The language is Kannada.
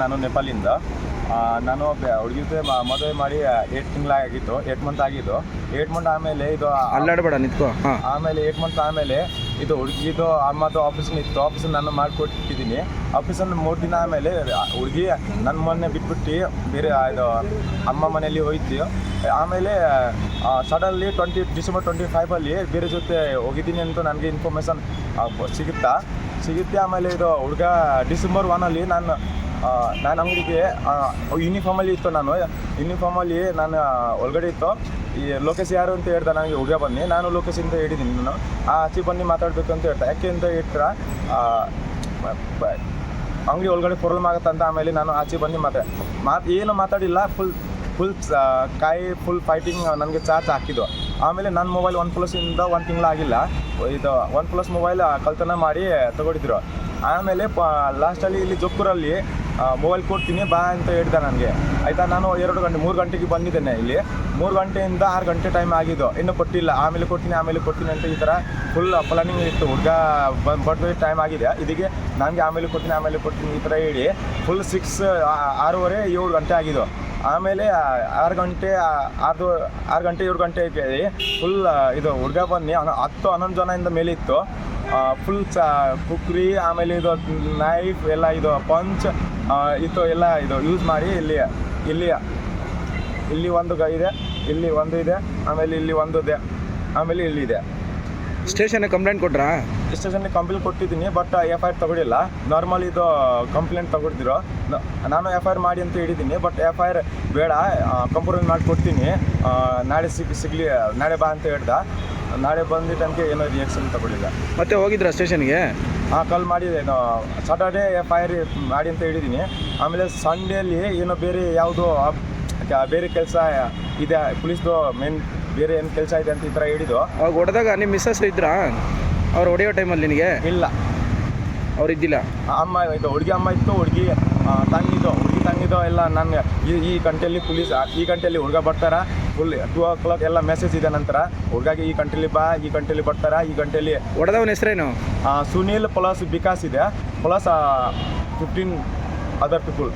ನಾನು ನೇಪಾಳಿಂದ. ನಾನು ಹುಡುಗಿತೆ ಮದುವೆ ಮಾಡಿ 8 ತಿಂಗಳಾಗಿತ್ತು, 8 ಮಂತ್ ಆಗಿದ್ದು. 8 ಮಂತ್ ಆಮೇಲೆ ಇದು ಅಲ್ಲಾಡಬೇಡ ನಿಂತ್ಕೋ. ಆಮೇಲೆ 8 ಮಂತ್ ಆಮೇಲೆ ಇದು ಹುಡುಗಿದು ಅಮ್ಮದು ಆಫೀಸ್ನ ಇತ್ತು, ಆಫೀಸ್ ನಾನು ಮಾಡಿಕೊಟ್ಟಿದ್ದೀನಿ. ಆಫೀಸನ್ನು 3 ದಿನ ಆಮೇಲೆ ಹುಡುಗಿ ನನ್ನ ಮೊನ್ನೆ ಬಿಟ್ಬಿಟ್ಟು ಬೇರೆ ಇದು ಅಮ್ಮ ಮನೆಯಲ್ಲಿ ಹೋಯ್ತು. ಆಮೇಲೆ ಸಡನ್ಲಿ ಡಿಸೆಂಬರ್ 25 ಬೇರೆ ಜೊತೆ ಹೋಗಿದ್ದೀನಿ ಅಂತ ನನಗೆ ಇನ್ಫಾರ್ಮೇಷನ್ ಸಿಗುತ್ತೆ. ಆಮೇಲೆ ಇದು ಹುಡುಗ ಡಿಸೆಂಬರ್ 1 ನಾನು ಅಂಗಡಿಗೆ ಯೂನಿಫಾರ್ಮಲ್ಲಿ ಇತ್ತು. ಯೂನಿಫಾರ್ಮಲ್ಲಿ ನಾನು ಒಳಗಡೆ ಇತ್ತು. ಈ ಲೋಕೇಶ್ ಯಾರು ಅಂತ ಹೇಳ್ದೆ ನನಗೆ ಹುಡುಗ ಬನ್ನಿ. ನಾನು ಲೋಕೇಶ್ ಅಂತ ಹೇಳಿದ್ದೀನಿ. ನಾನು ಆಚೆ ಬನ್ನಿ ಮಾತಾಡಬೇಕು ಅಂತ ಹೇಳ್ದೆ. ಯಾಕೆ ಅಂತ ಹೇಳ್ತಾರೆ ಅಂಗಡಿ ಒಳಗಡೆ ಪ್ರಾಬ್ಲಮ್ ಆಗುತ್ತೆ ಅಂತ. ಆಮೇಲೆ ನಾನು ಆಚೆ ಬನ್ನಿ ಏನು ಮಾತಾಡಿಲ್ಲ. ಫುಲ್ ಕಾಯಿ ಫುಲ್ ಫೈಟಿಂಗ್ ನನಗೆ ಚಾರ್ಜ್ ಹಾಕಿದ್ದು. ಆಮೇಲೆ ನನ್ನ ಮೊಬೈಲ್ OnePlus 1 ತಿಂಗಳಾಗಿಲ್ಲ. ಇದು OnePlus ಮೊಬೈಲ್ ಕಳ್ತನ ಮಾಡಿ ತಗೊಂಡಿದ್ರು. ಆಮೇಲೆ ಲಾಸ್ಟಲ್ಲಿ ಇಲ್ಲಿ ಜೋಕ್ಕೂರಲ್ಲಿ ಮೊಬೈಲ್ ಕೊಡ್ತೀನಿ ಬಾ ಅಂತ ಹೇಳ್ದೆ ನನಗೆ. ಆಯಿತಾ, ನಾನು 3 ಗಂಟೆಗೆ ಬಂದಿದ್ದೇನೆ. ಇಲ್ಲಿ 3 ಗಂಟೆಯಿಂದ 6 ಗಂಟೆ ಟೈಮ್ ಆಗಿದ್ದು, ಇನ್ನೂ ಕೊಟ್ಟಿಲ್ಲ. ಆಮೇಲೆ ಕೊಡ್ತೀನಿ ಅಂತ ಈ ಥರ ಫುಲ್ ಪ್ಲಾನಿಂಗ್ ಇತ್ತು. ಹುಡುಗ ಬರ್ತ್ಡೇ ಟೈಮ್ ಆಗಿದೆ, ಇದಕ್ಕೆ ನನಗೆ ಆಮೇಲೆ ಕೊಡ್ತೀನಿ ಈ ಥರ ಹೇಳಿ ಫುಲ್ 6:30-7 ಗಂಟೆ ಆಗಿದ್ದು. ಆಮೇಲೆ 6 ಗಂಟೆ 7 ಗಂಟೆಗೆ ಫುಲ್ ಇದು ಹುಡುಗ ಬನ್ನಿ 10-11 ಜನದಿಂದ ಮೇಲೆ ಇತ್ತು. ಫುಲ್ ಕುಕ್ರಿ, ಆಮೇಲೆ ಇದು ನೈಫ್ ಎಲ್ಲ, ಇದು ಪಂಚ್ ಇತ್ತು ಎಲ್ಲ ಇದು ಯೂಸ್ ಮಾಡಿ ಇಲ್ಲಿ ಒಂದು ಇದೆ, ಇಲ್ಲಿ ಒಂದು ಇದೆ, ಆಮೇಲೆ ಇಲ್ಲಿ ಒಂದು ಇದೆ, ಆಮೇಲೆ ಇಲ್ಲಿದೆ. ಸ್ಟೇಷನ್ಗೆ ಕಂಪ್ಲೇಂಟ್ ಕೊಟ್ರಾ? ಸ್ಟೇಷನ್ಗೆ ಕಂಪ್ಲೇಂಟ್ ಕೊಟ್ಟಿದ್ದೀನಿ, ಬಟ್ FIR ತಗೊಳ್ಳಿಲ್ಲ. ನಾರ್ಮಲ್ ಇದು ಕಂಪ್ಲೇಂಟ್ ತಗೊಳ್ತಿರೋ. ನಾನು FIR ಮಾಡಿ ಅಂತ ಹೇಳಿದ್ದೀನಿ, ಬಟ್ FIR ಬೇಡ, ಕಂಪ್ಲೇಂಟ್ ಮಾಡಿಕೊಡ್ತೀನಿ, ನಾಳೆ ನಾಳೆ ಬಾ ಅಂತ ಹೇಳ್ದ. ನಾಳೆ ಬಂದಿದ್ದ ತನಕ ಏನೋ ರಿಯಾಕ್ಷನ್ ತಗೊಳ್ಳಿಲ್ಲ. ಮತ್ತೆ ಹೋಗಿದ್ರಾ ಸ್ಟೇಷನ್ಗೆ? ಕಾಲ್ ಮಾಡಿದೆ. ಸಾಟರ್ಡೇ FIR ಮಾಡಿ ಅಂತ ಹೇಳಿದ್ದೀನಿ. ಆಮೇಲೆ ಸಂಡೇಲಿ ಏನೋ ಬೇರೆ ಯಾವುದೋ ಬೇರೆ ಕೆಲಸ ಇದೆ, ಪೊಲೀಸ್ದು ಮೇನ್ ಬೇರೆ ಏನು ಕೆಲಸ ಇದೆ ಅಂತ ಈ ಥರ ಹೇಳಿದ್ದು. ಅವಾಗ ಹೊಡೆದಾಗ ನಿಮ್ಮ ಮಿಸ್ಸಸ್ ಇದ್ರಾ? ಅವ್ರು ಹೊಡೆಯೋ ಟೈಮಲ್ಲಿ ನಿನಗೆ? ಇಲ್ಲ, ಅವ್ರು ಇದ್ದಿಲ್ಲ. ಅಮ್ಮ ಇದು ಹುಡುಗಿ ಅಮ್ಮ ಇತ್ತು, ಹುಡುಗಿ ತಂಗಿದ್ದು ಎಲ್ಲ. ನಾನು ಈ ಗಂಟೆಯಲ್ಲಿ ಈ ಗಂಟೆಯಲ್ಲಿ ಹುಡುಗ ಬರ್ತಾರ, ಫುಲ್ 2 o'clock ಎಲ್ಲ ಮೆಸೇಜ್ ಇದೆ. ನಂತರ ಹುಡುಗಾಗಿ ಈ ಗಂಟೆಯಲ್ಲಿ ಬಾ, ಈ ಗಂಟೆಯಲ್ಲಿ ಬರ್ತಾರ, ಈ ಗಂಟೆಯಲ್ಲಿ. ಹೊಡೆದವನ ಹೆಸರೇನು? ಸುನೀಲ್ ಪ್ಲಸ್ ವಿಕಾಸ್ ಇದೆ, ಪ್ಲಸ್ 15 ಅದರ್ ಪೀಪಲ್.